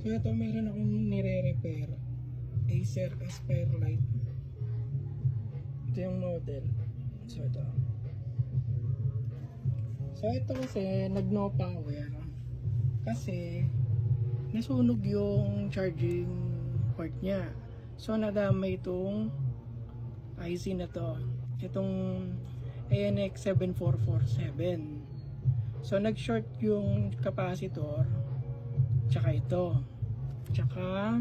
So ito, meron akong nire-repair. Acer Aspire Lite. Ito yung model. So ito kasi nag-no power. Kasi nasunog yung charging port niya. So nadamay itong IC na to. Itong ANX 7447. So nag-short yung capacitor. Tsaka ito. Tsaka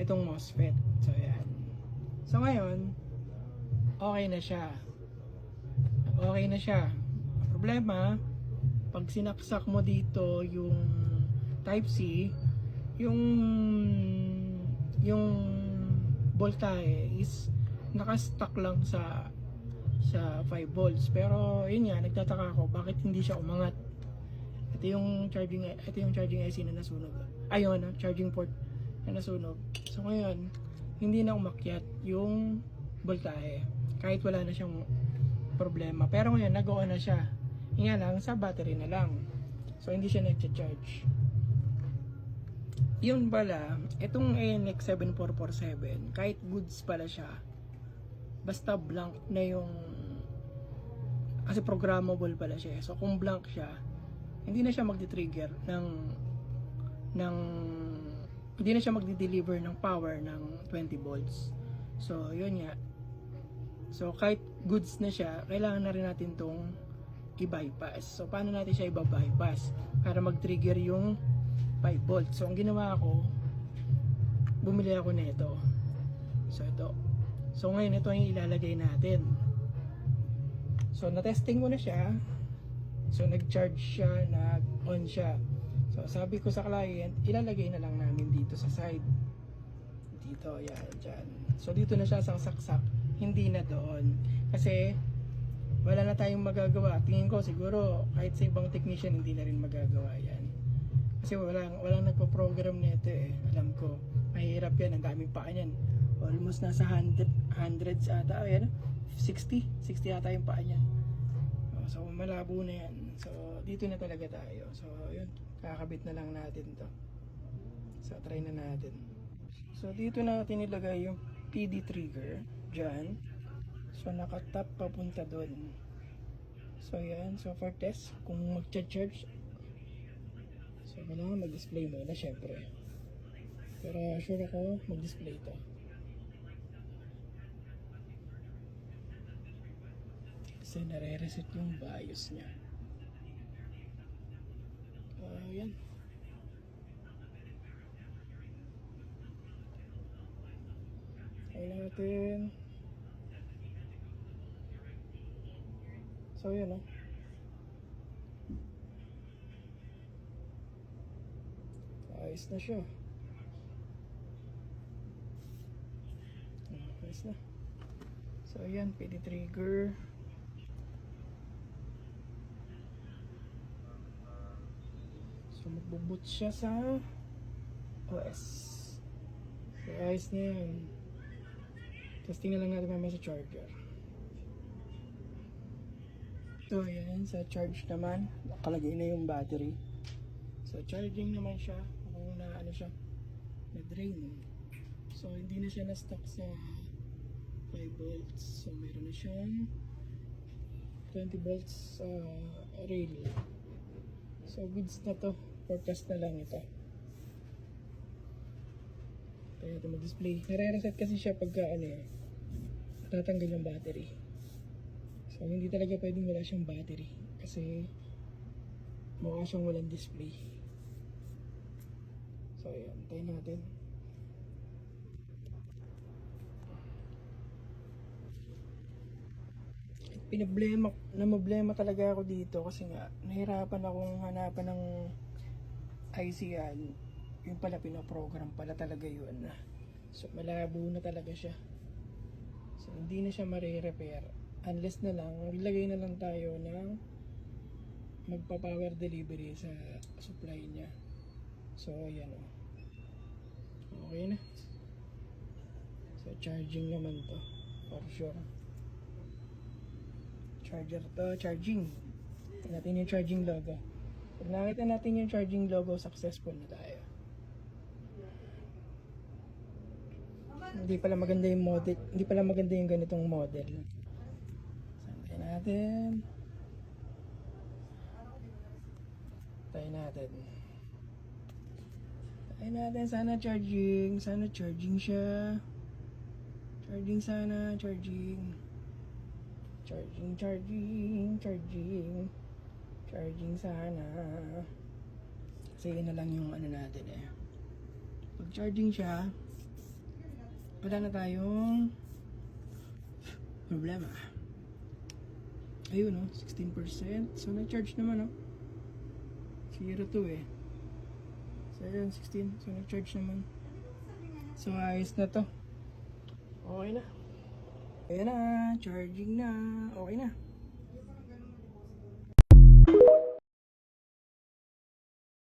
itong MOSFET. So yan. So ngayon, okay na siya. Okay na siya. Ang problema, pag sinaksak mo dito yung type C, yung voltahe is nakastuck lang sa 5 volts. Pero yun nga, nagtataka ako bakit hindi siya umangat. Ito yung charging IC na nasunog. Ayun, charging port na nasunog. So ngayon, hindi na umakyat yung voltahe kahit wala na siyang problema. Pero ngayon, nag-on na siya. Nga lang, sa battery na lang. So hindi siya nag-charge. Yun pala, itong ANX 7447, kahit goods pala siya, basta blank na yung, kasi programmable pala siya. So kung blank siya, hindi na siya magdi-trigger hindi na siya magdi-deliver ng power ng 20 volts. So yun nga. So kahit goods na siya, kailangan na rin natin tong i-bypass. So paano natin siya i-bypass para mag-trigger yung 5 volts? So ang ginawa ko, bumili ako nito. So ito. So ngayon ito yung ilalagay natin. So na-testing ko na siya. So nag-charge siya, nag-on siya. So sabi ko sa client, ilalagay na lang namin dito sa side. Dito, yan, dyan. So dito na siya saksak, hindi na doon. Kasi wala na tayong magagawa. Tingin ko siguro kahit sa ibang technician hindi na rin magagawa yan. Kasi walang nagpo-program nito eh. Alam ko, mahirap yan, ang daming paa niyan. Almost nasa hundreds ata, ayan, 60 ata yung paa niyan. So malabo na yan. So dito na talaga tayo. So yun, kakabit na lang natin to. So try na natin. So dito natin ilagay yung PD trigger dyan. So nakatap papunta doon. So yan, so for test kung mag-charge. So kailangan mag-display muna syempre. Pero sure ako mag-display to. Kasi nare-reset yung BIOS niya. Yan. Try natin. So yan ayos na siya. Ayos na. So yan, PD trigger. So magbo-boot siya sa OS. So ayos na yan. Testing na lang natin mamaya sa charger. So ayan, sa charge naman nakalagay na yung battery. So charging naman siya kung na siya na drain. So hindi na siya na-stuck sa 5 volts. So meron na siyang 20 volts rail. So goods na to. Forecast na lang ito. Kaya ito mag-display. Nare-reset kasi siya pagka tatanggal yung battery. So hindi talaga pwedeng wala siyang battery. Kasi mukha siyang walang display. So ayan, tayo natin. Problema talaga ako dito kasi nga nahirapan akong hanapan ng IC yan. Yung pala pinoprogram pala talaga yun. So malabo na talaga siya. So hindi na siya mare-repair unless na lang maglagay na lang tayo ng magpa-power delivery sa supply niya. So ayan okay na. So charging naman to for sure. Charger to, charging. Tingnan natin yung charging logo. Pag nakita natin yung charging logo, successful na tayo. Hindi pala maganda yung model, hindi pala maganda yung ganitong model. Santay natin. Tayo natin. Tayo natin. Sana charging. Sana charging siya. Charging sana. Charging. Charging, charging, charging. Charging sana. Kasi yun na lang yung ano natin eh. Pag charging siya, wala na tayong problema. Ayun, no? 16%. So, na-charge naman, no? 0 to eh. So, ayun, 16. So, na-charge naman. So, ayos na to. Okay na. Ayan na. Charging na. Okay na.